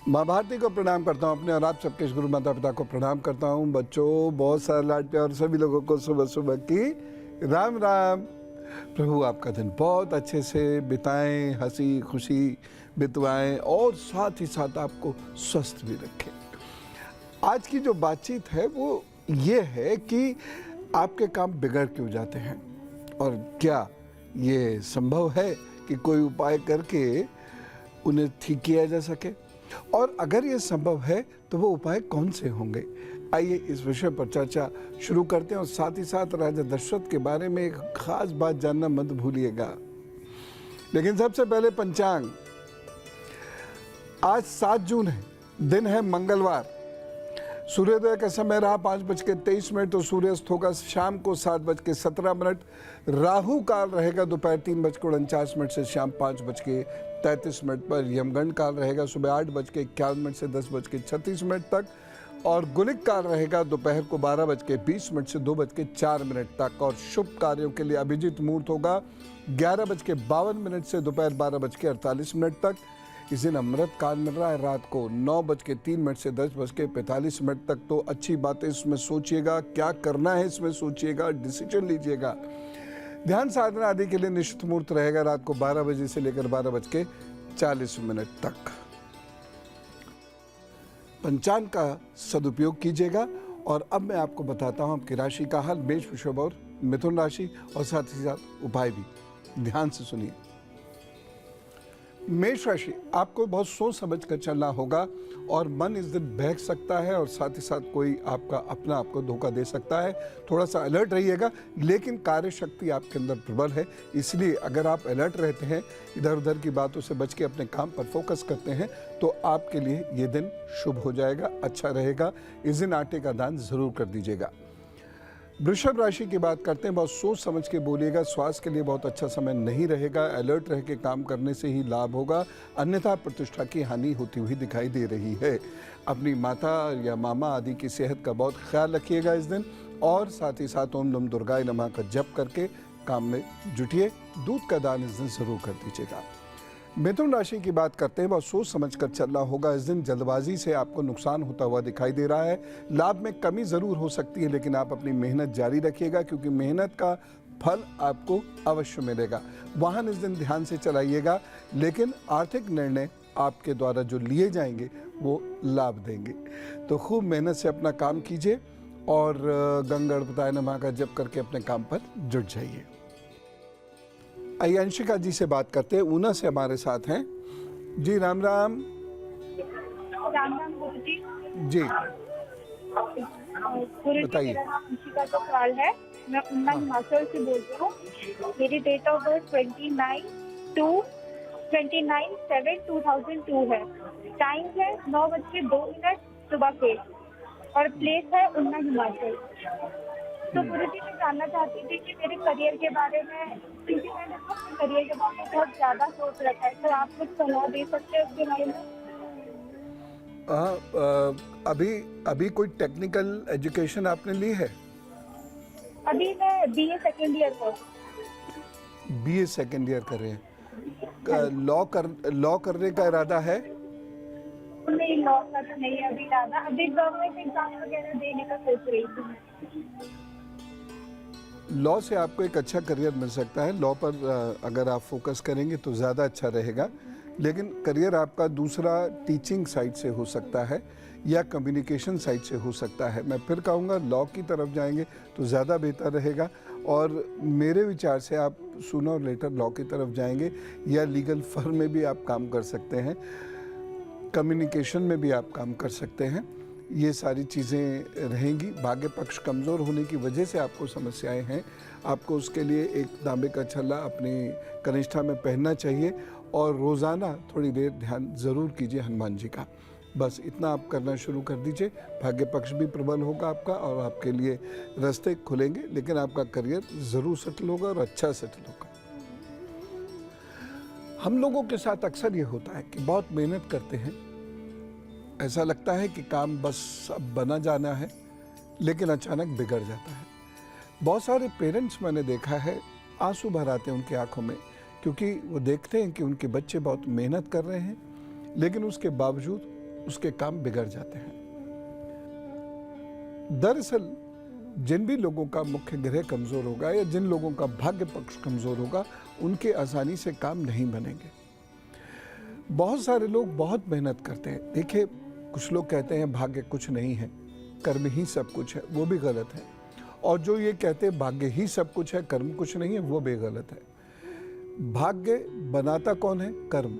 माँ भारती को प्रणाम करता हूँ अपने और आप सबके गुरु माता पिता को प्रणाम करता हूँ। बच्चों, बहुत सारा लाड प्यार सभी लोगों को सुबह सुबह की राम राम। प्रभु आपका दिन बहुत अच्छे से बिताएं, हंसी खुशी बितवाएं और साथ ही साथ आपको स्वस्थ भी रखें। आज की जो बातचीत है वो ये है कि आपके काम बिगड़ क्यों जाते हैं और क्या ये संभव है कि कोई उपाय करके उन्हें ठीक किया जा सके, और अगर ये संभव है तो वो उपाय कौन से होंगे। आइए इस विषय पर चर्चा शुरू करते हैं और साथ ही साथ राजा दशरथ के बारे में एक खास बात जानना मत भूलिएगा। लेकिन सबसे पहले पंचांग। आज 7 जून है, दिन है मंगलवार। सूर्योदय का समय रहा 5:23 तो सूर्यास्त होगा शाम को 7:17। राहु काल रहेगा दोपहर 3:49 से शाम 5:33 पर। यमगंड काल रहेगा सुबह 8:51 से 10:36 तक और गुलिक काल रहेगा दोपहर को 12:20 से 2:04 तक। और शुभ कार्यों के लिए अभिजीत मुहूर्त होगा 11:52 से दोपहर 12:48 तक। इस दिन अमृत काल मिल रहा है रात को 9:03 से 10:45 तक। तो अच्छी बातें इसमें सोचिएगा, क्या करना है इसमें सोचिएगा, डिसीजन लीजिएगा। ध्यान साधना आदि के लिए निश्चित मुहूर्त रहेगा रात को 12 बजे से लेकर 12:40 तक। पंचांग का सदुपयोग कीजिएगा। और अब मैं आपको बताता हूं आपकी राशि का हाल, मेष, वृषभ और मिथुन राशि, और साथ ही साथ उपाय भी। ध्यान से सुनिए। मेष राशि, आपको बहुत सोच समझ कर चलना होगा और मन इस दिन बहक सकता है और साथ ही साथ कोई आपका अपना आपको धोखा दे सकता है। थोड़ा सा अलर्ट रहिएगा, लेकिन कार्य शक्ति आपके अंदर प्रबल है, इसलिए अगर आप अलर्ट रहते हैं, इधर उधर की बातों से बच के अपने काम पर फोकस करते हैं तो आपके लिए ये दिन शुभ हो जाएगा, अच्छा रहेगा। इस दिन आटे का दान जरूर कर दीजिएगा। वृषभ राशि की बात करते हैं, बहुत सोच समझ के बोलिएगा। स्वास्थ्य के लिए बहुत अच्छा समय नहीं रहेगा, अलर्ट रह के काम करने से ही लाभ होगा, अन्यथा प्रतिष्ठा की हानि होती हुई दिखाई दे रही है। अपनी माता या मामा आदि की सेहत का बहुत ख्याल रखिएगा इस दिन, और साथ ही साथ ओम नमः दुर्गाय नमः का जप करके काम में जुटिए। दूध का दान इस दिन जरूर कर दीजिएगा। मिथुन राशि की बात करते हैं, बहुत सोच समझ कर चलना होगा। इस दिन जल्दबाजी से आपको नुकसान होता हुआ दिखाई दे रहा है। लाभ में कमी जरूर हो सकती है, लेकिन आप अपनी मेहनत जारी रखिएगा क्योंकि मेहनत का फल आपको अवश्य मिलेगा। वाहन इस दिन ध्यान से चलाइएगा, लेकिन आर्थिक निर्णय आपके द्वारा जो लिए जाएंगे वो लाभ देंगे। तो खूब मेहनत से अपना काम कीजिए और गंगणपताय नमः का जप करके अपने काम पर जुट जाइए। आइए अंशिका जी से बात करते हैं, ऊना से हमारे साथ हैं जी। राम राम। राम राम गुरु जी। जी गुरु जी, बताइए। मेरा नाम अंशिका चौहान है, मैं ऊना हिमाचल से बोल रही हूँ। मेरी डेट ऑफ बर्थ 29/7/2002 है। टाइम है 9:02 सुबह के और प्लेस है ऊना हिमाचल। तो गुरु जी, मैं जानना चाहती थी कि मेरे करियर के बारे में, क्योंकि मैंने अपने करियर के बारे में बहुत ज़्यादा सोच रखा है, तो आप कुछ सलाह दे सकते हैं उसके बारे में? अभी कोई टेक्निकल एजुकेशन आपने ली है? अभी मैं BA सेकेंड ईयर पर। BA सेकेंड ईयर कर रहे हैं। लॉ करने का इरादा है? नहीं, लॉ का तो नहीं है अभी इरादा। अभी गवर्नमेंट एग्जाम वगैरह देने का सोच रही थी। लॉ से आपको एक अच्छा करियर मिल सकता है। लॉ पर अगर आप फोकस करेंगे तो ज़्यादा अच्छा रहेगा, लेकिन करियर आपका दूसरा टीचिंग साइड से हो सकता है या कम्युनिकेशन साइड से हो सकता है। मैं फिर कहूँगा लॉ की तरफ जाएंगे तो ज़्यादा बेहतर रहेगा, और मेरे विचार से आप सूनर और लेटर लॉ की तरफ जाएंगे या लीगल फर्म में भी आप काम कर सकते हैं, कम्युनिकेशन में भी आप काम कर सकते हैं। ये सारी चीज़ें रहेंगी। भाग्य पक्ष कमज़ोर होने की वजह से आपको समस्याएं हैं। आपको उसके लिए एक तांबे का छल्ला अपनी कनिष्ठा में पहनना चाहिए और रोज़ाना थोड़ी देर ध्यान ज़रूर कीजिए हनुमान जी का। बस इतना आप करना शुरू कर दीजिए। भाग्य पक्ष भी प्रबल होगा आपका और आपके लिए रास्ते खुलेंगे, लेकिन आपका करियर ज़रूर सेटल होगा और अच्छा सेटल होगा। हम लोगों के साथ अक्सर ये होता है कि बहुत मेहनत करते हैं, ऐसा लगता है कि काम बस अब बना जाना है, लेकिन अचानक बिगड़ जाता है। बहुत सारे पेरेंट्स मैंने देखा है आंसू भर आते हैं उनकी आंखों में, क्योंकि वो देखते हैं कि उनके बच्चे बहुत मेहनत कर रहे हैं, लेकिन उसके बावजूद उसके काम बिगड़ जाते हैं। दरअसल जिन भी लोगों का मुख्य ग्रह कमजोर होगा या जिन लोगों का भाग्य पक्ष कमजोर होगा, उनके आसानी से काम नहीं बनेंगे। बहुत सारे लोग बहुत मेहनत करते हैं। देखिए, कुछ लोग कहते हैं भाग्य कुछ नहीं है, कर्म ही सब कुछ है, वो भी गलत है। और जो ये कहते हैं भाग्य ही सब कुछ है, कर्म कुछ नहीं है, वो भी गलत है। भाग्य बनाता कौन है? कर्म।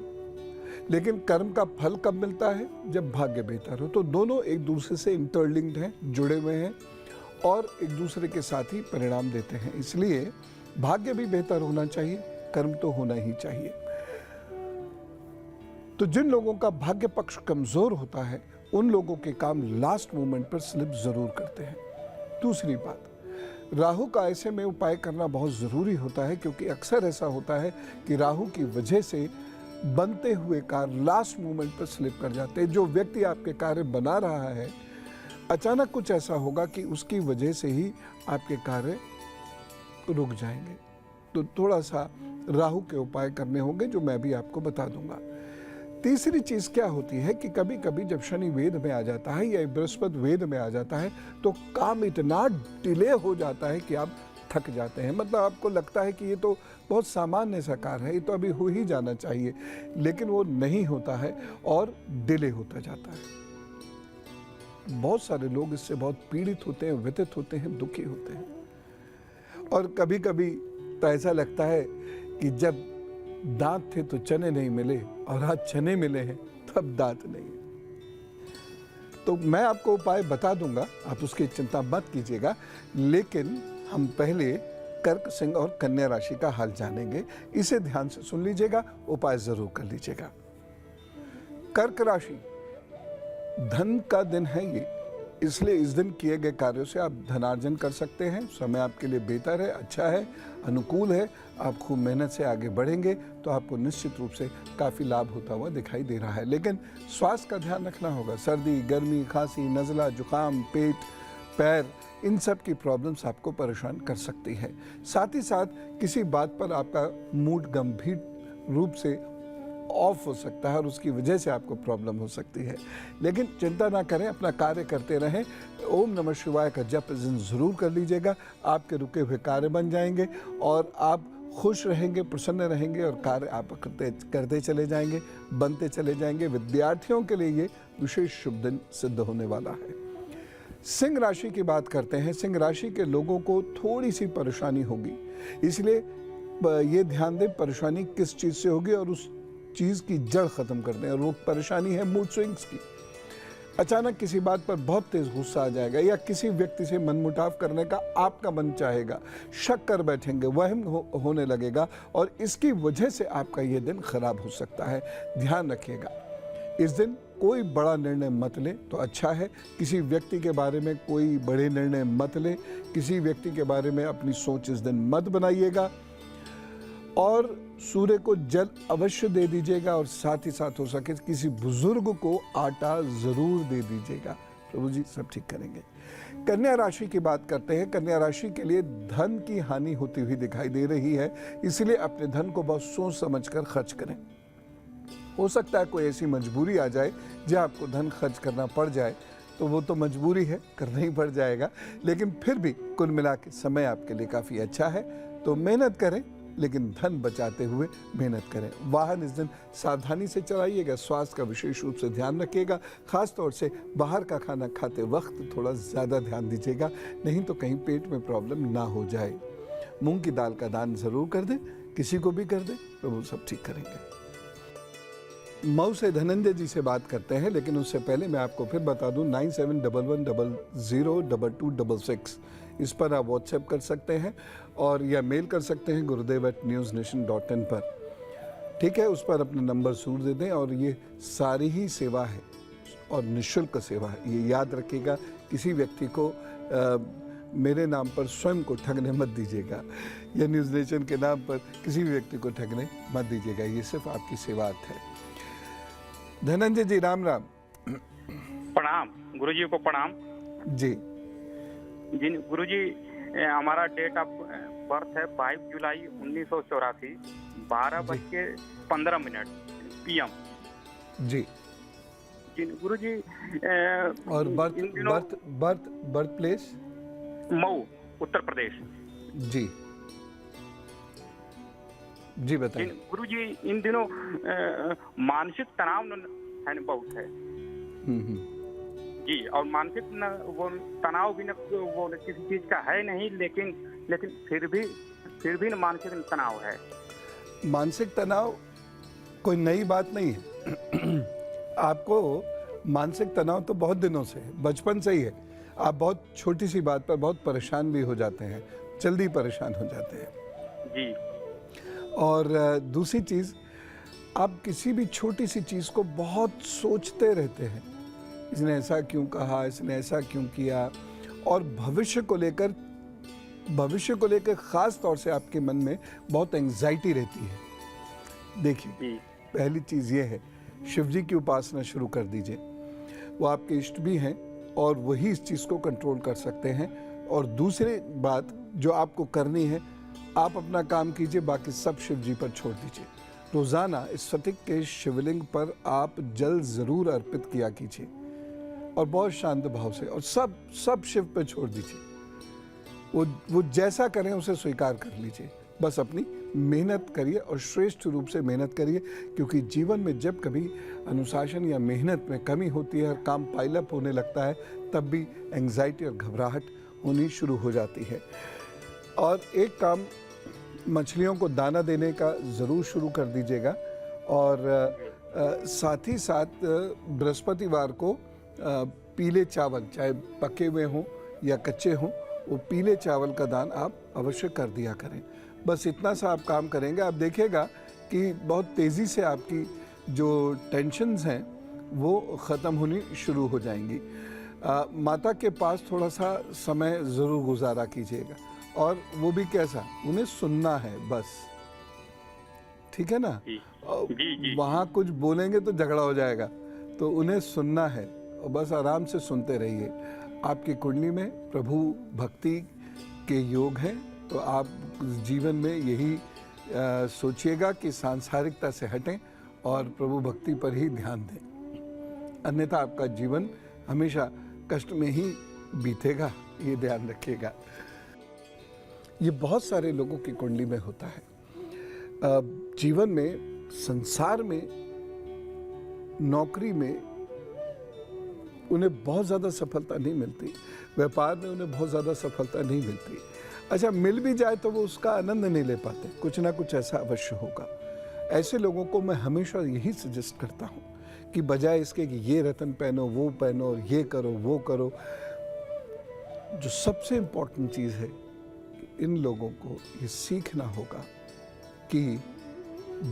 लेकिन कर्म का फल कब मिलता है? जब भाग्य बेहतर हो। तो दोनों एक दूसरे से इंटरलिंक्ड हैं, जुड़े हुए हैं और एक दूसरे के साथ ही परिणाम देते हैं। इसलिए भाग्य भी बेहतर होना चाहिए, कर्म तो होना ही चाहिए। तो जिन लोगों का भाग्य पक्ष कमजोर होता है, उन लोगों के काम लास्ट मोमेंट पर स्लिप जरूर करते हैं। दूसरी बात, राहु का ऐसे में उपाय करना बहुत जरूरी होता है, क्योंकि अक्सर ऐसा होता है कि राहु की वजह से बनते हुए कार्य लास्ट मोमेंट पर स्लिप कर जाते हैं। जो व्यक्ति आपके कार्य बना रहा है, अचानक कुछ ऐसा होगा कि उसकी वजह से ही आपके कार्य रुक जाएंगे। तो थोड़ा सा राहु के उपाय करने होंगे, जो मैं भी आपको बता दूंगा। तीसरी चीज क्या होती है कि कभी कभी जब शनि वेद में आ जाता है या बृहस्पति वेद में आ जाता है, तो काम इतना डिले हो जाता है कि आप थक जाते हैं। मतलब आपको लगता है कि ये तो बहुत सामान्य सा कार्य है, ये तो अभी हो ही जाना चाहिए, लेकिन वो नहीं होता है और डिले होता जाता है। बहुत सारे लोग इससे बहुत पीड़ित होते हैं, व्यथित होते हैं, दुखी होते हैं। और कभी कभी तो ऐसा लगता है कि जब दांत थे तो चने नहीं मिले, और आज चने मिले हैं तब दांत नहीं। तो मैं आपको उपाय बता दूंगा, आप उसकी चिंता मत कीजिएगा। लेकिन हम पहले कर्क, सिंह और कन्या राशि का हाल जानेंगे। इसे ध्यान से सुन लीजिएगा, उपाय जरूर कर लीजिएगा। कर्क राशि, धन का दिन है ये, इसलिए इस दिन किए गए कार्यों से आप धनार्जन कर सकते हैं। समय आपके लिए बेहतर है, अच्छा है, अनुकूल है। आप खूब मेहनत से आगे बढ़ेंगे तो आपको निश्चित रूप से काफ़ी लाभ होता हुआ दिखाई दे रहा है। लेकिन स्वास्थ्य का ध्यान रखना होगा। सर्दी, गर्मी, खांसी, नज़ला, जुकाम, पेट, पैर, इन सब की प्रॉब्लम्स आपको परेशान कर सकती है। साथ ही साथ किसी बात पर आपका मूड गंभीर रूप से ऑफ हो सकता है और उसकी वजह से आपको प्रॉब्लम हो सकती है। लेकिन चिंता ना करें, अपना कार्य करते रहें। ओम नमः शिवाय का जप इस दिन जरूर कर लीजिएगा। आपके रुके हुए कार्य बन जाएंगे और आप खुश रहेंगे, प्रसन्न रहेंगे और कार्य आप करते चले जाएंगे, बनते चले जाएंगे। विद्यार्थियों के लिए ये विशेष शुभ दिन सिद्ध होने वाला है। सिंह राशि की बात करते हैं। सिंह राशि के लोगों को थोड़ी सी परेशानी होगी, इसलिए ये ध्यान दें परेशानी किस चीज़ से होगी और उस चीज़ की जड़ खत्म कर दें। और वो परेशानी है मूड स्विंग्स की। अचानक किसी बात पर बहुत तेज गुस्सा आ जाएगा या किसी व्यक्ति से मनमुटाव करने का आपका मन चाहेगा, शक कर बैठेंगे, वहम होने लगेगा और इसकी वजह से आपका ये दिन खराब हो सकता है। ध्यान रखिएगा, इस दिन कोई बड़ा निर्णय मत ले तो अच्छा है। किसी व्यक्ति के बारे में कोई बड़े निर्णय मत ले। किसी व्यक्ति के बारे में अपनी सोच इस दिन मत बनाइएगा और सूर्य को जल अवश्य दे दीजिएगा और साथ ही साथ हो सके किसी बुजुर्ग को आटा जरूर दे दीजिएगा। प्रभु जी सब ठीक करेंगे। कन्या राशि की बात करते हैं। कन्या राशि के लिए धन की हानि होती हुई दिखाई दे रही है, इसलिए अपने धन को बहुत सोच समझकर खर्च करें। हो सकता है कोई ऐसी मजबूरी आ जाए जहाँ आपको धन खर्च करना पड़ जाए, तो वो तो मजबूरी है, करना ही पड़ जाएगा। लेकिन फिर भी कुल मिला के समय आपके लिए काफ़ी अच्छा है, तो मेहनत करें लेकिन धन बचाते हुए मेहनत करें। वाहन इस दिन सावधानी से चलाइएगा। स्वास्थ्य का विशेष रूप से ध्यान रखिएगा। खास तौर से बाहर का खाना खाते वक्त थोड़ा ज़्यादा ध्यान दीजिएगा, नहीं तो कहीं पेट में प्रॉब्लम ना हो जाए। मूंग की दाल का दान जरूर कर दें, किसी को भी कर दें, प्रभु सब ठीक करेंगे। मऊ से धनंजय जी से बात करते हैं, लेकिन उससे पहले मैं आपको फिर बता दूं 9711002266 इस पर आप व्हाट्सएप कर सकते हैं और या मेल कर सकते हैं gurudev@newsnation.in पर। ठीक है, उस पर अपने नंबर जरूर दे दें। और ये सारी ही सेवा है और निःशुल्क सेवा है, ये याद रखिएगा। किसी व्यक्ति को मेरे नाम पर स्वयं को ठगने मत दीजिएगा या न्यूज़ नेशन के नाम पर किसी भी व्यक्ति को ठगने मत दीजिएगा। ये सिर्फ आपकी सेवार्थ है। धनंजय जी राम राम। प्रणाम गुरुजी को प्रणाम जी। जी गुरुजी, हमारा डेट ऑफ बर्थ है 22 जुलाई 1984, 12:15 PM। जी। जी गुरुजी और बर्थ इन दिनों birth birth birth place? Mau, Uttar Pradesh. जी जी बताइए। गुरुजी इन दिनों मानसिक तनाव है न बहुत है हम्म। जी, और मानसिक वो तनाव भी वो किसी चीज का है नहीं, लेकिन फिर भी न मानसिक तनाव है। मानसिक तनाव कोई नई बात नहीं है। आपको मानसिक तनाव तो बहुत दिनों से है, बचपन से ही है। आप बहुत छोटी सी बात पर बहुत परेशान भी हो जाते हैं, जल्दी परेशान हो जाते हैं जी। और दूसरी चीज़, आप किसी भी छोटी सी चीज़ को बहुत सोचते रहते हैं, इसने ऐसा क्यों कहा, इसने ऐसा क्यों किया, और भविष्य को लेकर ख़ास तौर से आपके मन में बहुत एंग्जाइटी रहती है। देखिए, पहली चीज़ ये है, शिव जी की उपासना शुरू कर दीजिए। वो आपके इष्ट भी हैं और वही इस चीज़ को कंट्रोल कर सकते हैं। और दूसरी बात जो आपको करनी है, आप अपना काम कीजिए, बाकी सब शिव जी पर छोड़ दीजिए। रोज़ाना इस स्फटिक के शिवलिंग पर आप जल ज़रूर अर्पित किया कीजिए और बहुत शांत भाव से, और सब शिव पे छोड़ दीजिए। वो जैसा करें उसे स्वीकार कर लीजिए। बस अपनी मेहनत करिए और श्रेष्ठ रूप से मेहनत करिए, क्योंकि जीवन में जब कभी अनुशासन या मेहनत में कमी होती है और काम पाइलअप होने लगता है, तब भी एंग्जाइटी और घबराहट होनी शुरू हो जाती है। और एक काम, मछलियों को दाना देने का ज़रूर शुरू कर दीजिएगा। और साथ ही साथ बृहस्पतिवार को पीले चावल, चाहे पके हुए हों या कच्चे हों, वो पीले चावल का दान आप अवश्य कर दिया करें। बस इतना सा आप काम करेंगे, आप देखिएगा कि बहुत तेज़ी से आपकी जो टेंशन्स हैं वो ख़त्म होनी शुरू हो जाएंगी। माता के पास थोड़ा सा समय ज़रूर गुजारा कीजिएगा, और वो भी कैसा, उन्हें सुनना है बस, ठीक है ना। वहाँ कुछ बोलेंगे तो झगड़ा हो जाएगा, तो उन्हें सुनना है और बस आराम से सुनते रहिए। आपकी कुंडली में प्रभु भक्ति के योग हैं, तो आप जीवन में यही सोचिएगा कि सांसारिकता से हटें और प्रभु भक्ति पर ही ध्यान दें, अन्यथा आपका जीवन हमेशा कष्ट में ही बीतेगा, ये ध्यान रखिएगा। ये बहुत सारे लोगों की कुंडली में होता है। जीवन में, संसार में, नौकरी में उन्हें बहुत ज़्यादा सफलता नहीं मिलती, व्यापार में उन्हें बहुत ज़्यादा सफलता नहीं मिलती। अच्छा, मिल भी जाए तो वो उसका आनंद नहीं ले पाते, कुछ ना कुछ ऐसा अवश्य होगा। ऐसे लोगों को मैं हमेशा यही सजेस्ट करता हूँ कि बजाय इसके कि ये रत्न पहनो, वो पहनो, ये करो, वो करो, जो सबसे इम्पोर्टेंट चीज़ है, इन लोगों को ये सीखना होगा कि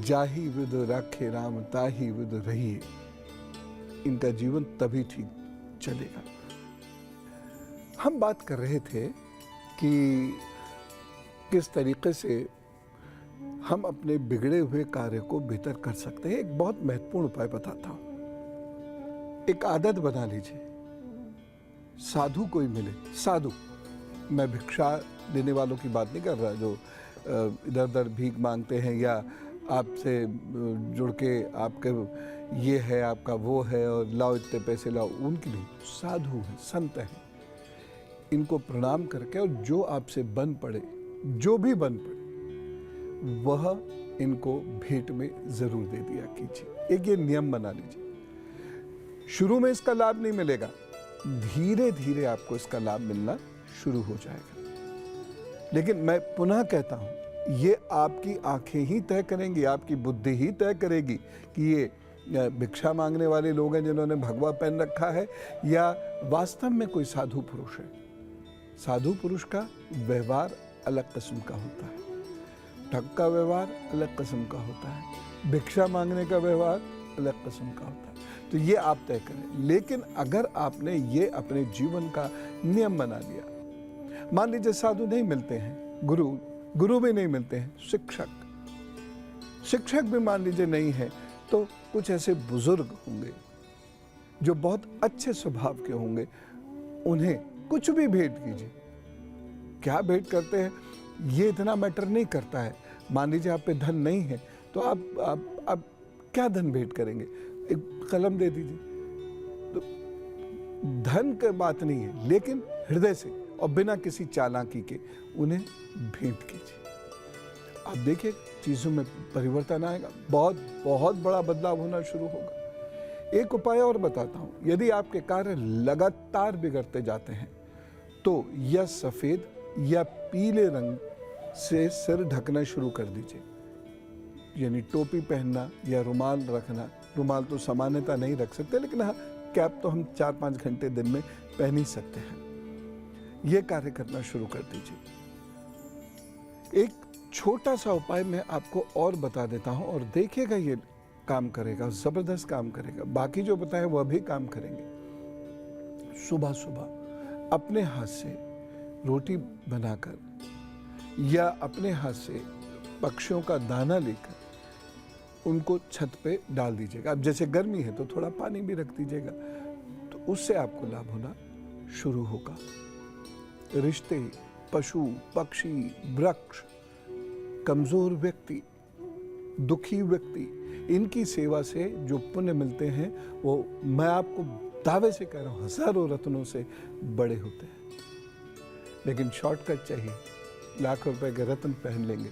जाहि विद राखे राम ताहि विद रहिए। इनका जीवन तभी ठीक चलेगा। हम बात कर रहे थे कि किस तरीके से हम अपने बिगड़े हुए कार्य को बेहतर कर सकते हैं। एक बहुत महत्वपूर्ण उपाय बताता हूं। एक आदत बना लीजिए, साधु कोई मिले, साधु, मैं भिक्षा देने वालों की बात नहीं कर रहा जो इधर उधर भीख मांगते हैं या आपसे जुड़ के आपके ये है, आपका वो है और लाओ इतने पैसे लाओ, उनकी नहीं। साधु हैं, संत हैं, इनको प्रणाम करके और जो आपसे बन पड़े, जो भी बन पड़े, वह इनको भेंट में जरूर दे दिया कीजिए। एक ये नियम बना लीजिए। शुरू में इसका लाभ नहीं मिलेगा, धीरे धीरे आपको इसका लाभ मिलना शुरू हो जाएगा। लेकिन मैं पुनः कहता हूं, ये आपकी आंखें ही तय करेंगी, आपकी बुद्धि ही तय करेगी कि ये भिक्षा मांगने वाले लोग हैं जिन्होंने भगवा पहन रखा है या वास्तव में कोई साधु पुरुष है। साधु पुरुष का व्यवहार अलग किस्म का होता है, ठग का व्यवहार अलग किस्म का होता है, भिक्षा मांगने का व्यवहार अलग किस्म का होता है। तो ये आप तय करें। लेकिन अगर आपने ये अपने जीवन का नियम बना लिया, मान लीजिए साधु नहीं मिलते हैं, गुरु भी नहीं मिलते हैं, शिक्षक भी मान लीजिए नहीं है, तो कुछ ऐसे बुजुर्ग होंगे जो बहुत अच्छे स्वभाव के होंगे, उन्हें कुछ भी भेंट कीजिए। क्या भेंट करते हैं ये इतना मैटर नहीं करता है। मान लीजिए आप पे धन नहीं है, तो आप क्या धन भेंट करेंगे? एक कलम दे दीजिए, तो धन की बात नहीं है, लेकिन हृदय से और बिना किसी चालाकी के उन्हें भेंट कीजिए। आप देखिए चीज़ों में परिवर्तन आएगा, बहुत बहुत बड़ा बदलाव होना शुरू होगा। एक उपाय और बताता हूँ, यदि आपके कार्य लगातार बिगड़ते जाते हैं तो या सफ़ेद या पीले रंग से सिर ढकना शुरू कर दीजिए, यानी टोपी पहनना या रुमाल रखना। रुमाल तो सामान्यतः नहीं रख सकते, लेकिन हाँ, कैप तो हम 4-5 घंटे दिन में पहन ही सकते हैं। ये कार्य करना शुरू कर दीजिए। एक छोटा सा उपाय मैं आपको और बता देता हूं, और देखिएगा ये काम करेगा, जबरदस्त काम करेगा। बाकी जो बताए वह भी काम करेंगे। सुबह सुबह अपने हाथ से रोटी बनाकर या अपने हाथ से पक्षियों का दाना लेकर उनको छत पे डाल दीजिएगा। अब जैसे गर्मी है तो थोड़ा पानी भी रख दीजिएगा, तो उससे आपको लाभ होना शुरू होगा। रिश्ते, पशु, पक्षी, वृक्ष, कमजोर व्यक्ति, दुखी व्यक्ति, इनकी सेवा से जो पुण्य मिलते हैं वो मैं आपको दावे से कह रहा हूं हजारों रत्नों से बड़े होते हैं। लेकिन शॉर्टकट चाहिए, लाख रुपए के रत्न पहन लेंगे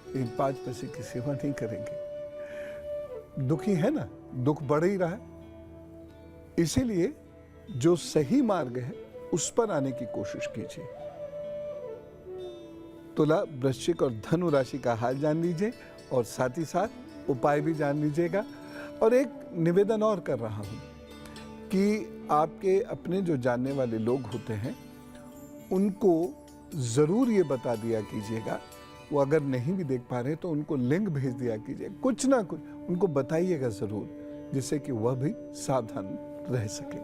लेकिन 5 पैसे की सेवा नहीं करेंगे। दुखी है ना, दुख बढ़ ही रहा है। इसीलिए जो सही मार्ग है उस पर आने की कोशिश कीजिए। तुला, वृश्चिक और धनु राशि का हाल जान लीजिए और साथ ही साथ उपाय भी जान लीजिएगा। और एक निवेदन और कर रहा हूं कि आपके अपने जो जानने वाले लोग होते हैं उनको जरूर ये बता दिया कीजिएगा। वो अगर नहीं भी देख पा रहे तो उनको लिंक भेज दिया कीजिए, कुछ ना कुछ उनको बताइएगा जरूर, जिससे कि वह भी सावधान रह सके।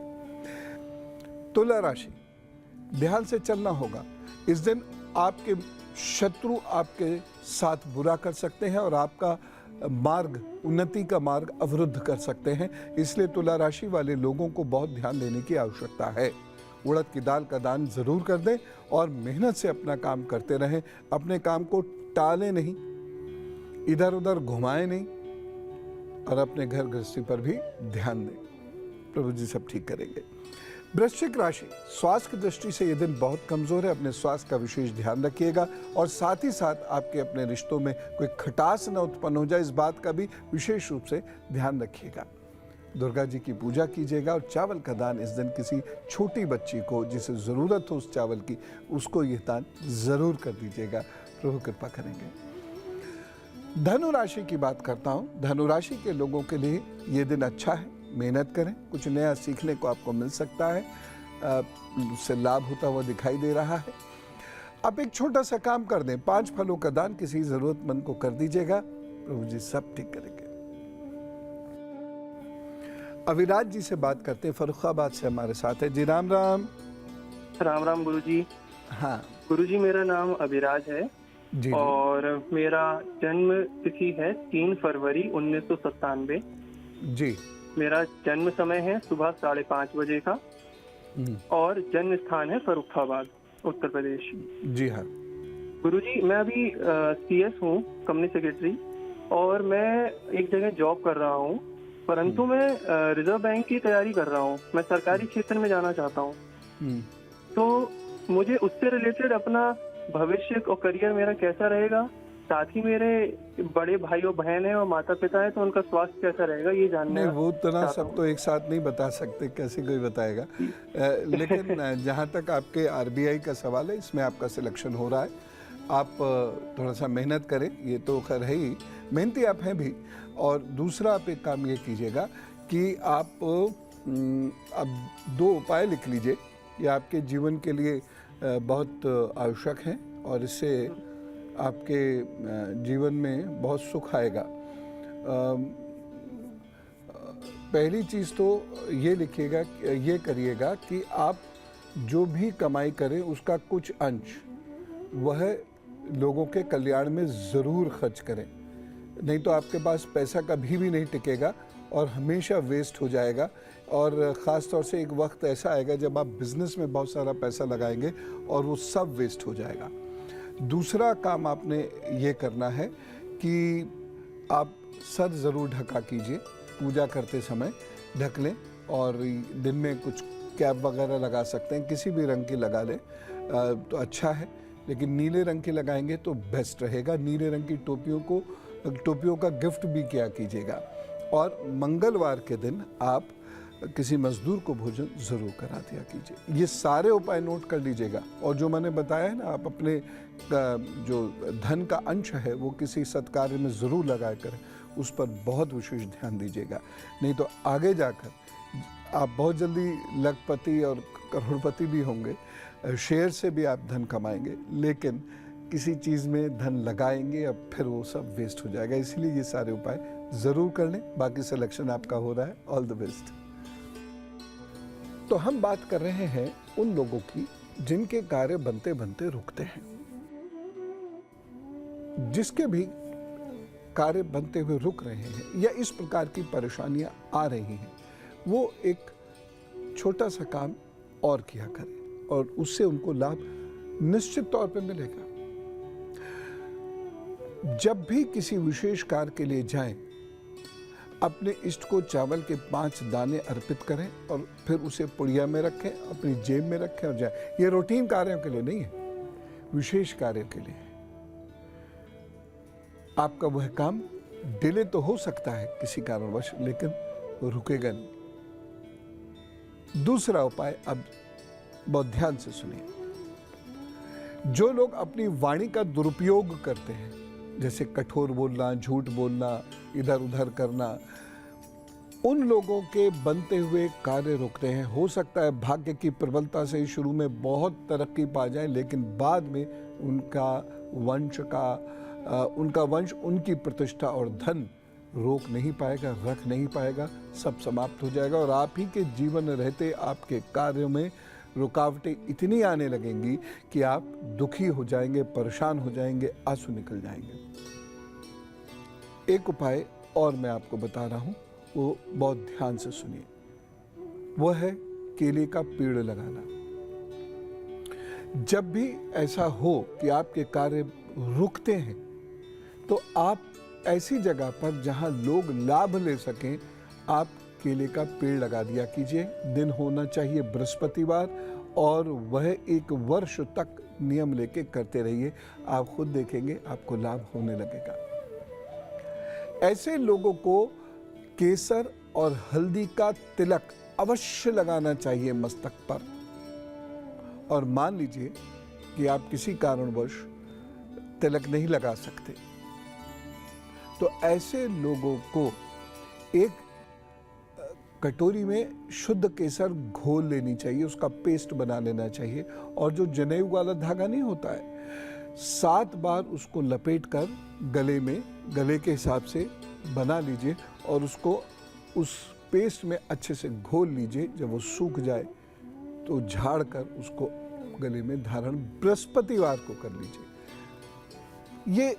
तुला राशि, ध्यान से चलना होगा। इस दिन आपके शत्रु आपके साथ बुरा कर सकते हैं और आपका मार्ग, उन्नति का मार्ग अवरुद्ध कर सकते हैं। इसलिए तुला राशि वाले लोगों को बहुत ध्यान देने की आवश्यकता है। उड़द की दाल का दान जरूर कर दें और मेहनत से अपना काम करते रहें। अपने काम को टालें नहीं, इधर उधर घुमाएं नहीं, और अपने घर गृहस्थी पर भी ध्यान दें। प्रभु जी सब ठीक करेंगे। वृश्चिक राशि, स्वास्थ्य की दृष्टि से यह दिन बहुत कमजोर है। अपने स्वास्थ्य का विशेष ध्यान रखिएगा और साथ ही साथ आपके अपने रिश्तों में कोई खटास न उत्पन्न हो जाए, इस बात का भी विशेष रूप से ध्यान रखिएगा। दुर्गा जी की पूजा कीजिएगा और चावल का दान इस दिन किसी छोटी बच्ची को जिसे ज़रूरत हो उस चावल की, उसको यह दान ज़रूर कर दीजिएगा। प्रभु कृपा करेंगे। धनु राशि की बात करता हूँ। धनु राशि के लोगों के लिए ये दिन अच्छा है। मेहनत करें, कुछ नया सीखने को आपको मिल सकता है, उससे लाभ होता हुआ दिखाई दे रहा है। आप एक छोटा सा काम कर दें, 5 फलों का दान किसी जरूरतमंद को कर दीजिएगा। प्रभु जी सब ठीक करेंगे। अविराज जी से बात करते हैं, फर्रुखाबाद से हमारे साथ है जी। राम राम। राम राम गुरुजी। हाँ गुरुजी, मेरा नाम अविराज है जी। और मेरा जन्म तिथि है 3 फरवरी 1997। जी। मेरा जन्म समय है सुबह 5:30 बजे का और जन्म स्थान है फर्रुखाबाद, उत्तर प्रदेश। जी हाँ गुरुजी, मैं अभी CS हूँ, कंपनी सेक्रेटरी, और मैं एक जगह जॉब कर रहा हूँ, परंतु मैं रिजर्व बैंक की तैयारी कर रहा हूँ। मैं सरकारी क्षेत्र में जाना चाहता हूँ, तो मुझे उससे रिलेटेड अपना भविष्य और करियर मेरा कैसा रहेगा, साथ ही मेरे बड़े भाई और बहन है और माता पिता है, तो उनका स्वास्थ्य कैसा रहेगा ये जानने। नहीं, वो तरह सब तो एक साथ नहीं बता सकते, कैसे कोई बताएगा। लेकिन जहाँ तक आपके RBI का सवाल है, इसमें आपका सिलेक्शन हो रहा है। आप थोड़ा सा मेहनत करें, ये तो खैर है ही, मेहनती आप हैं भी। और दूसरा आप एक काम ये कीजिएगा कि आप अब 2 उपाय लिख लीजिए, ये आपके जीवन के लिए बहुत आवश्यक हैं और इससे आपके जीवन में बहुत सुख आएगा। पहली चीज़ तो ये लिखिएगा, ये करिएगा कि आप जो भी कमाई करें उसका कुछ अंश वह लोगों के कल्याण में ज़रूर खर्च करें, नहीं तो आपके पास पैसा कभी भी नहीं टिकेगा और हमेशा वेस्ट हो जाएगा। और ख़ास तौर से एक वक्त ऐसा आएगा जब आप बिज़नेस में बहुत सारा पैसा लगाएंगे और वो सब वेस्ट हो जाएगा। दूसरा काम आपने ये करना है कि आप सर ज़रूर ढका कीजिए, पूजा करते समय ढक लें। और दिन में कुछ कैप वगैरह लगा सकते हैं, किसी भी रंग की लगा लें तो अच्छा है, लेकिन नीले रंग की लगाएंगे तो बेस्ट रहेगा। नीले रंग की टोपियों का गिफ्ट भी किया कीजिएगा। और मंगलवार के दिन आप किसी मजदूर को भोजन ज़रूर करा दिया कीजिए। ये सारे उपाय नोट कर लीजिएगा। और जो मैंने बताया है ना, आप अपने जो धन का अंश है वो किसी सत्कार्य में ज़रूर लगाया करें, उस पर बहुत विशेष ध्यान दीजिएगा। नहीं तो आगे जाकर आप बहुत जल्दी लखपति और करोड़पति भी होंगे, शेयर से भी आप धन कमाएंगे, लेकिन किसी चीज़ में धन लगाएंगे और फिर वो सब वेस्ट हो जाएगा। इसीलिए ये सारे उपाय ज़रूर कर लें। बाकी सिलेक्शन आपका हो रहा है, ऑल द बेस्ट। तो हम बात कर रहे हैं उन लोगों की जिनके कार्य बनते बनते रुकते हैं। जिसके भी कार्य बनते हुए रुक रहे हैं या इस प्रकार की परेशानियां आ रही हैं, वो एक छोटा सा काम और किया करें और उससे उनको लाभ निश्चित तौर पे मिलेगा। जब भी किसी विशेष कार्य के लिए जाएं, अपने इष्ट को चावल के 5 दाने अर्पित करें और फिर उसे पुड़िया में रखें, अपनी जेब में रखें और जाएं। ये रूटीन कार्यों के लिए नहीं है, विशेष कार्यों के लिए है। आपका वह काम डिले तो हो सकता है किसी कारणवश, लेकिन रुकेगा नहीं। दूसरा उपाय अब बहुत ध्यान से सुनिए। जो लोग अपनी वाणी का दुरुपयोग करते हैं, जैसे कठोर बोलना, झूठ बोलना, इधर उधर करना, उन लोगों के बनते हुए कार्य रुकते हैं। हो सकता है भाग्य की प्रबलता से शुरू में बहुत तरक्की पा जाए, लेकिन बाद में उनका वंश उनकी प्रतिष्ठा और धन रोक नहीं पाएगा, रख नहीं पाएगा, सब समाप्त हो जाएगा। और आप ही के जीवन रहते आपके कार्यों में रुकावटें इतनी आने लगेंगी कि आप दुखी हो जाएंगे, परेशान हो जाएंगे, आंसू निकल जाएंगे। एक उपाय और मैं आपको बता रहा हूं, वो बहुत ध्यान से सुनिए। वो है केले का पेड़ लगाना। जब भी ऐसा हो कि आपके कार्य रुकते हैं, तो आप ऐसी जगह पर जहां लोग लाभ ले सकें, आप केले का पेड़ लगा दिया कीजिए। दिन होना चाहिए बृहस्पतिवार, और वह 1 वर्ष तक नियम लेके करते रहिए। आप खुद देखेंगे आपको लाभ होने लगेगा। ऐसे लोगों को केसर और हल्दी का तिलक अवश्य लगाना चाहिए मस्तक पर। और मान लीजिए कि आप किसी कारणवश तिलक नहीं लगा सकते, तो ऐसे लोगों को एक कटोरी में शुद्ध केसर घोल लेनी चाहिए, उसका पेस्ट बना लेना चाहिए। और जो जनेऊ वाला धागा नहीं होता है, 7 बार उसको लपेट कर गले के हिसाब से बना लीजिए और उसको उस पेस्ट में अच्छे से घोल लीजिए। जब वो सूख जाए तो झाड़ कर उसको गले में धारण बृहस्पतिवार को कर लीजिए। ये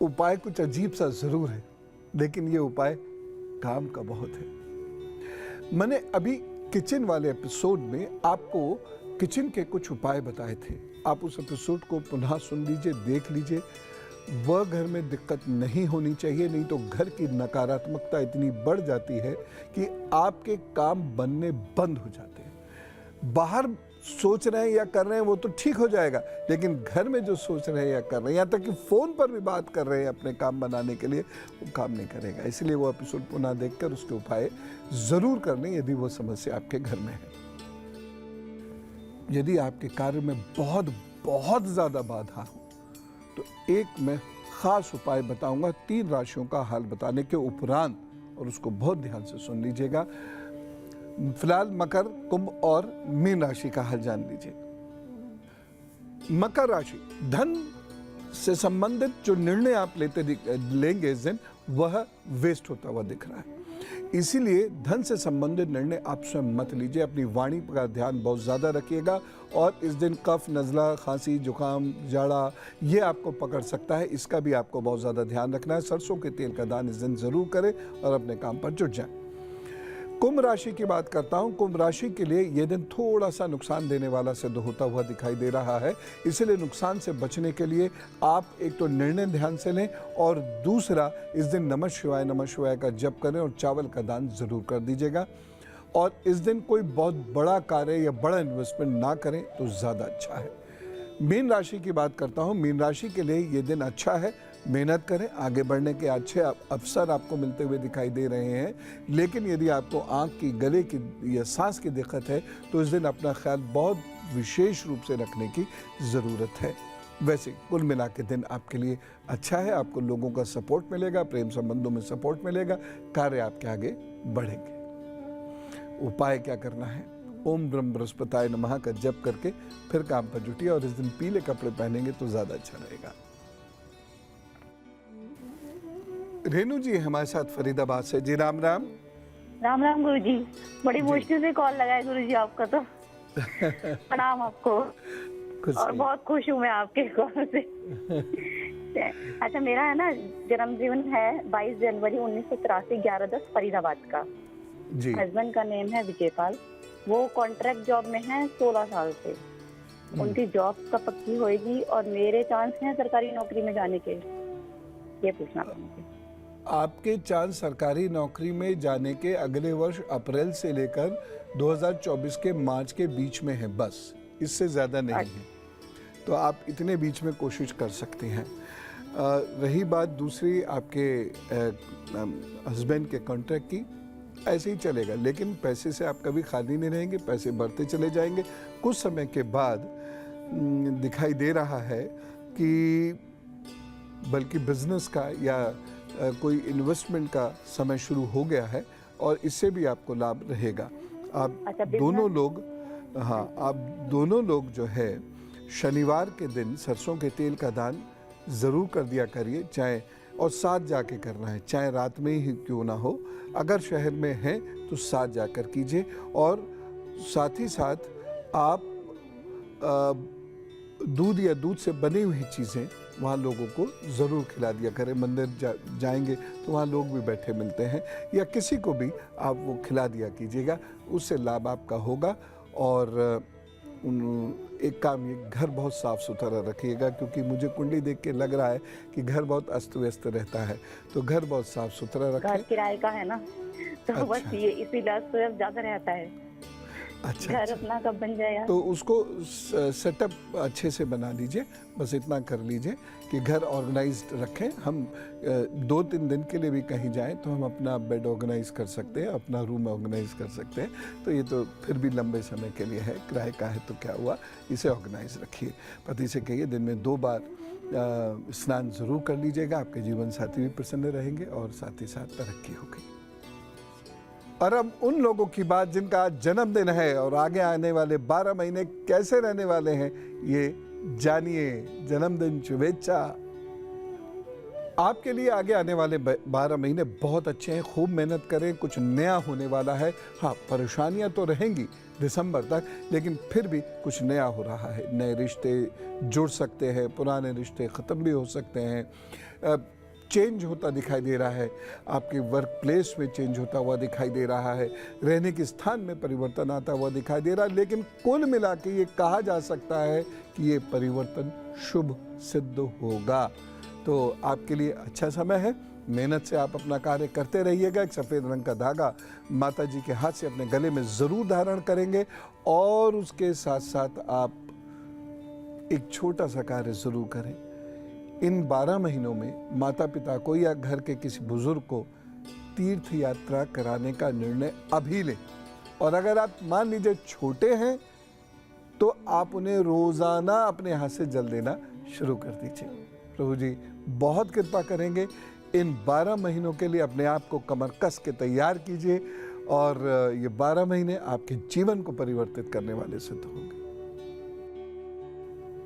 उपाय कुछ अजीब सा जरूर है, लेकिन ये उपाय काम का बहुत है। मैंने अभी किचन वाले एपिसोड में आपको किचन के कुछ उपाय बताए थे। आप उस एपिसोड को पुनः सुन लीजिए, देख लीजिए। वह घर में दिक्कत नहीं होनी चाहिए, नहीं तो घर की नकारात्मकता इतनी बढ़ जाती है कि आपके काम बनने बंद हो जाते हैं। बाहर सोच रहे हैं या कर रहे हैं वो तो ठीक हो जाएगा, लेकिन घर में जो सोच रहे हैं या कर रहे हैं, यहाँ तक कि फ़ोन पर भी बात कर रहे हैं अपने काम बनाने के लिए, वो काम नहीं करेगा। इसलिए वो एपिसोड पुनः देखकर उसके उपाय ज़रूर कर लें यदि वो समस्या आपके घर में है। यदि आपके कार्य में बहुत बहुत ज़्यादा बाधा हो, तो एक मैं ख़ास उपाय बताऊंगा 3 राशियों का हाल बताने के उपरांत, और उसको बहुत ध्यान से सुन लीजिएगा। फिलहाल मकर, कुंभ और मीन राशि का हाल जान लीजिए। मकर राशि, धन से संबंधित जो निर्णय आप लेंगे इस दिन, वह वेस्ट होता हुआ दिख रहा है। इसीलिए धन से संबंधित निर्णय आप स्वयं मत लीजिए। अपनी वाणी का ध्यान बहुत ज़्यादा रखिएगा। और इस दिन कफ, नज़ला, खांसी, जुकाम, जाड़ा ये आपको पकड़ सकता है, इसका भी आपको बहुत ज़्यादा ध्यान रखना है। सरसों के तेल का दान इस दिन ज़रूर करें और अपने काम पर जुट जाएं। कुंभ राशि की बात करता हूं। कुंभ राशि के लिए ये दिन थोड़ा सा नुकसान देने वाला सिद्ध होता हुआ दिखाई दे रहा है, इसलिए नुकसान से बचने के लिए आप एक तो निर्णय ध्यान से लें और दूसरा इस दिन नमः शिवाय का जप करें और चावल का दान जरूर कर दीजिएगा। और इस दिन कोई बहुत बड़ा कार्य या बड़ा इन्वेस्टमेंट ना करें तो ज़्यादा अच्छा है। मीन राशि की बात करता हूं। मीन राशि के लिए ये दिन अच्छा है, मेहनत करें, आगे बढ़ने के अच्छे अवसर आपको मिलते हुए दिखाई दे रहे हैं। लेकिन यदि आपको आँख की, गले की या सांस की दिक्कत है तो इस दिन अपना ख्याल बहुत विशेष रूप से रखने की ज़रूरत है। वैसे कुल मिला के दिन आपके लिए अच्छा है, आपको लोगों का सपोर्ट मिलेगा, प्रेम संबंधों में सपोर्ट मिलेगा, कार्य आपके आगे बढ़ेंगे। उपाय क्या करना है? ओम ब्रह्म बृहस्पताय नमः का जप करके फिर काम पर जुटिए और इस दिन पीले कपड़े पहनेंगे तो ज्यादा अच्छा रहेगा। रेणु जी हमारे साथ फरीदाबाद से। जी राम राम। राम राम गुरु जी, बड़ी मुश्किल से कॉल लगाए गुरु जी आपका तो। प्रणाम आपको। और बहुत खुश हूँ मैं आपके कॉल से। अच्छा, मेरा है ना जन्म जीवन है 22 जनवरी 1983 11/10 फरीदाबाद का। जी। हस्बैंड का नेम है विजयपाल। वो कॉन्ट्रैक्ट जॉब में है 16 साल से। उनकी जॉब कब पक्की होएगी और मेरे चांस हैं सरकारी नौकरी में जाने के, ये पूछना था मुझे। आपके चांस सरकारी नौकरी में जाने के अगले वर्ष अप्रैल से लेकर 2024 के मार्च के बीच में है, बस इससे ज्यादा नहीं है। तो आप इतने बीच में कोशिश कर सकते हैं। रही बात दूसरी आपके हस्बैंड के कॉन्ट्रैक्ट की, ऐसे ही चलेगा, लेकिन पैसे से आप कभी खाली नहीं रहेंगे, पैसे बढ़ते चले जाएंगे। कुछ समय के बाद दिखाई दे रहा है कि बल्कि बिजनेस का या कोई इन्वेस्टमेंट का समय शुरू हो गया है और इससे भी आपको लाभ रहेगा। आप दोनों लोग, हाँ, आप दोनों लोग जो है शनिवार के दिन सरसों के तेल का दान ज़रूर कर दिया करिए, चाहे और साथ जाके करना है, चाहे रात में ही क्यों ना हो। अगर शहर में हैं तो साथ जाकर कीजिए और साथ ही साथ आप दूध या दूध से बनी हुई चीज़ें वहाँ लोगों को ज़रूर खिला दिया करें। मंदिर जाएंगे तो वहाँ लोग भी बैठे मिलते हैं, या किसी को भी आप वो खिला दिया कीजिएगा, उससे लाभ आपका होगा। और एक काम, ये घर बहुत साफ सुथरा रखिएगा, क्योंकि मुझे कुंडली देख के लग रहा है कि घर बहुत अस्त व्यस्त रहता है, तो घर बहुत साफ सुथरा रखें। घर किराए का है ना, तो अच्छा। बस ये इसीलिए अस्त व्यस्त ज्यादा रहता है। अच्छा, घर अपना कब बन जाएगा? तो उसको सेटअप अच्छे से बना लीजिए, बस इतना कर लीजिए कि घर ऑर्गेनाइज्ड रखें। हम 2-3 दिन के लिए भी कहीं जाएं तो हम अपना बेड ऑर्गेनाइज कर सकते हैं, अपना रूम ऑर्गेनाइज कर सकते हैं, तो ये तो फिर भी लंबे समय के लिए है, किराए का है तो क्या हुआ, इसे ऑर्गेनाइज रखिए। पति से कहिए दिन में 2 बार स्नान जरूर कर लीजिएगा, आपके जीवन साथी भी प्रसन्न रहेंगे और साथ ही साथ तरक्की होगी। और अब उन लोगों की बात जिनका आज जन्मदिन है और आगे आने वाले 12 महीने कैसे रहने वाले हैं, ये जानिए। जन्मदिन शुभेच्छा। आपके लिए आगे आने वाले 12 महीने बहुत अच्छे हैं, खूब मेहनत करें, कुछ नया होने वाला है। हाँ, परेशानियां तो रहेंगी दिसंबर तक, लेकिन फिर भी कुछ नया हो रहा है। नए रिश्ते जुड़ सकते हैं, पुराने रिश्ते ख़त्म भी हो सकते हैं। चेंज होता दिखाई दे रहा है, आपके वर्क प्लेस में चेंज होता हुआ दिखाई दे रहा है, रहने के स्थान में परिवर्तन आता हुआ दिखाई दे रहा है। लेकिन कुल मिला के ये कहा जा सकता है कि ये परिवर्तन शुभ सिद्ध होगा। तो आपके लिए अच्छा समय है, मेहनत से आप अपना कार्य करते रहिएगा। एक सफ़ेद रंग का धागा माता जी के हाथ से अपने गले में ज़रूर धारण करेंगे और उसके साथ साथ आप एक छोटा सा कार्य ज़रूर करें। इन 12 महीनों में माता पिता को या घर के किसी बुजुर्ग को तीर्थ यात्रा कराने का निर्णय अभी लें। और अगर आप मान लीजिए छोटे हैं तो आप उन्हें रोज़ाना अपने हाथ से जल देना शुरू कर दीजिए। प्रभु जी बहुत कृपा करेंगे। इन 12 महीनों के लिए अपने आप को कमर कस के तैयार कीजिए और ये 12 महीने आपके जीवन को परिवर्तित करने वाले सिद्ध होंगे।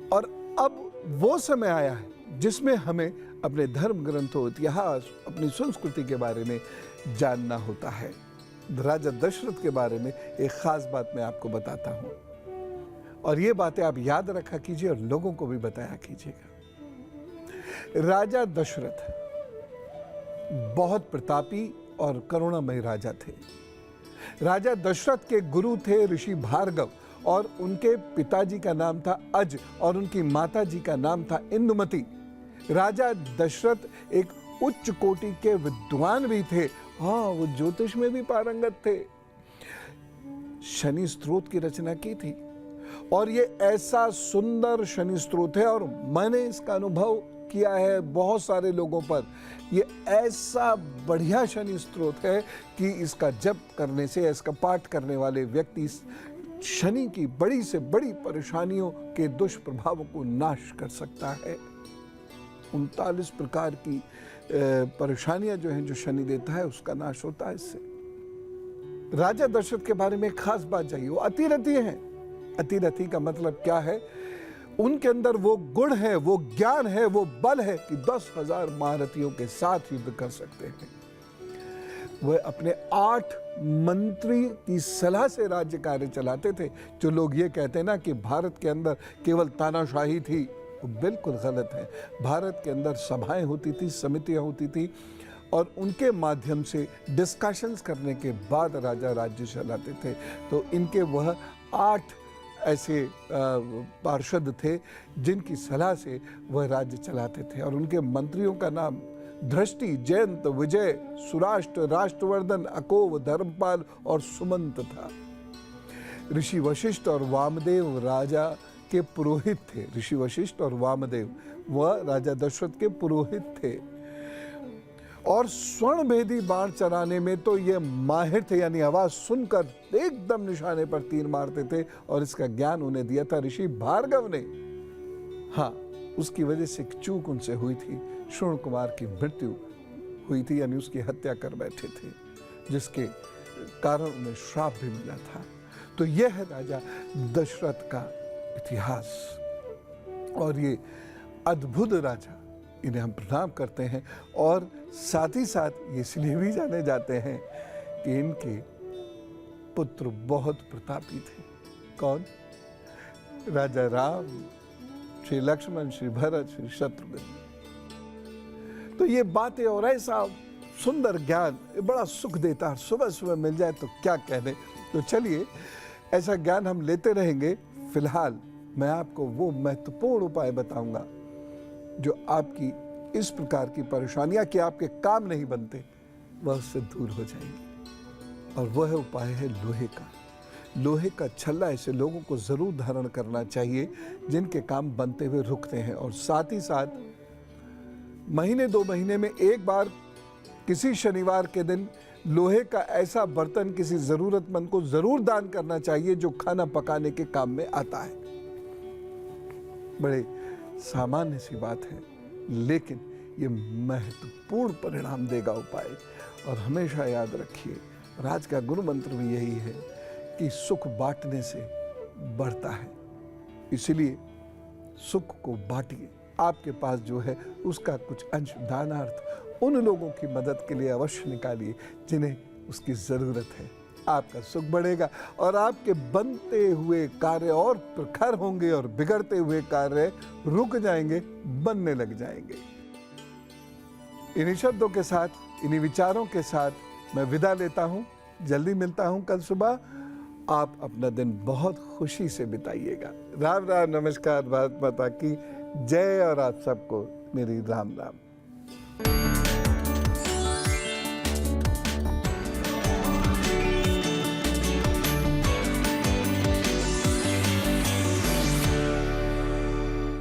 और अब वो समय आया है जिसमें हमें अपने धर्म ग्रंथों, इतिहास, अपनी संस्कृति के बारे में जानना होता है। राजा दशरथ के बारे में एक खास बात मैं आपको बताता हूं और ये बातें आप याद रखा कीजिए और लोगों को भी बताया कीजिएगा। राजा दशरथ बहुत प्रतापी और करुणामय राजा थे। राजा दशरथ के गुरु थे ऋषि भार्गव और उनके पिताजी का नाम था अज और उनकी माताजी का नाम था इंदुमती। राजा दशरथ एक उच्च कोटि के विद्वान भी थे। हाँ, वो ज्योतिष में भी पारंगत थे। शनि स्तोत्र की रचना की थी और ये ऐसा सुंदर शनि स्तोत्र है और मैंने इसका अनुभव किया है बहुत सारे लोगों पर। ये ऐसा बढ़िया शनि स्तोत्र है कि इसका जप करने से, इसका पाठ करने वाले व्यक्ति शनि की बड़ी से बड़ी परेशानियों के दुष्प्रभावों को नाश कर सकता है। 39 प्रकार की परेशानियां जो हैं, जो शनि देता है, उसका नाश होता है इससे। राजा दशरथ के बारे में एक खास बात चाहिए, वो अतिरथी हैं। अतिरथी का मतलब क्या है? उनके अंदर वो गुण है, वो ज्ञान है, वो बल है कि 10,000 महारथियों के साथ युद्ध कर सकते हैं। वह अपने 8 मंत्री की सलाह से राज्य कार्य चलाते थे। जो लोग ये कहते हैं ना कि भारत के अंदर केवल तानाशाही थी, वो बिल्कुल गलत है। भारत के अंदर सभाएं होती थी, समितियां होती थी और उनके माध्यम से डिस्कशंस करने के बाद राजा राज्य चलाते थे। तो इनके वह 8 ऐसे पार्षद थे जिनकी सलाह से वह राज्य चलाते थे और उनके मंत्रियों का नाम धृष्टि, जयंत, विजय, सुराष्ट्र, राष्ट्रवर्धन, अकोव, धर्मपाल और सुमंत था। ऋषि वशिष्ठ और वामदेव राजा के पुरोहित थे। ऋषि वशिष्ठ और वामदेव वह राजा दशरथ के पुरोहित थे और स्वर्ण भेदी बाण चलाने में तो ये माहिर थे, यानी आवाज सुनकर एकदम निशाने पर तीर मारते थे और इसका ज्ञान उन्हें दिया था ऋषि भार्गव ने। हाँ, उसकी वजह से एक चूक उनसे हुई थी, श्रवण कुमार की मृत्यु हुई थी, यानी उसकी हत्या कर बैठे थे, जिसके कारण उन्हें श्राप भी मिला था। तो यह है राजा दशरथ का इतिहास और ये अद्भुत राजा, इन्हें हम प्रणाम करते हैं और साथ ही साथ ये इसलिए भी जाने जाते हैं कि इनके पुत्र बहुत प्रतापी थे। कौन? राजा राम, श्री लक्ष्मण, श्री भरत, श्री शत्रुघ्न। तो ये बातें और ऐसा सुंदर ज्ञान बड़ा सुख देता है, सुबह सुबह मिल जाए तो क्या कहने। तो चलिए, ऐसा ज्ञान हम लेते रहेंगे। फिलहाल मैं आपको वो महत्वपूर्ण उपाय बताऊंगा जो आपकी इस प्रकार की परेशानियां कि आपके काम नहीं बनते, वह उससे दूर हो जाएंगी। और वह उपाय है लोहे का। लोहे का छल्ला ऐसे लोगों को जरूर धारण करना चाहिए जिनके काम बनते हुए रुकते हैं। और साथ ही साथ महीने 2 महीने में एक बार किसी शनिवार के दिन लोहे का ऐसा बर्तन किसी जरूरतमंद को जरूर दान करना चाहिए जो खाना पकाने के काम में आता है। बड़े सामान्य सी बात है, लेकिन ये महत्वपूर्ण परिणाम देगा उपाय। और हमेशा याद रखिए, राज का गुरु मंत्र भी यही है कि सुख बांटने से बढ़ता है, इसलिए सुख को बांटिए। आपके पास जो है उसका कुछ अंश दानार्थ उन लोगों की मदद के लिए अवश्य निकालिए जिन्हें उसकी जरूरत है। आपका सुख बढ़ेगा और आपके बनते हुए कार्य और प्रखर होंगे और बिगड़ते हुए कार्य रुक जाएंगे, बनने लग जाएंगे। इन्हीं शब्दों के साथ, इन्हीं विचारों के साथ मैं विदा लेता हूं। जल्दी मिलता हूं कल सुबह। आप अपना दिन बहुत खुशी से बिताइएगा। राम राम, नमस्कार, भारत माता की जय और आप सबको मेरी राम राम।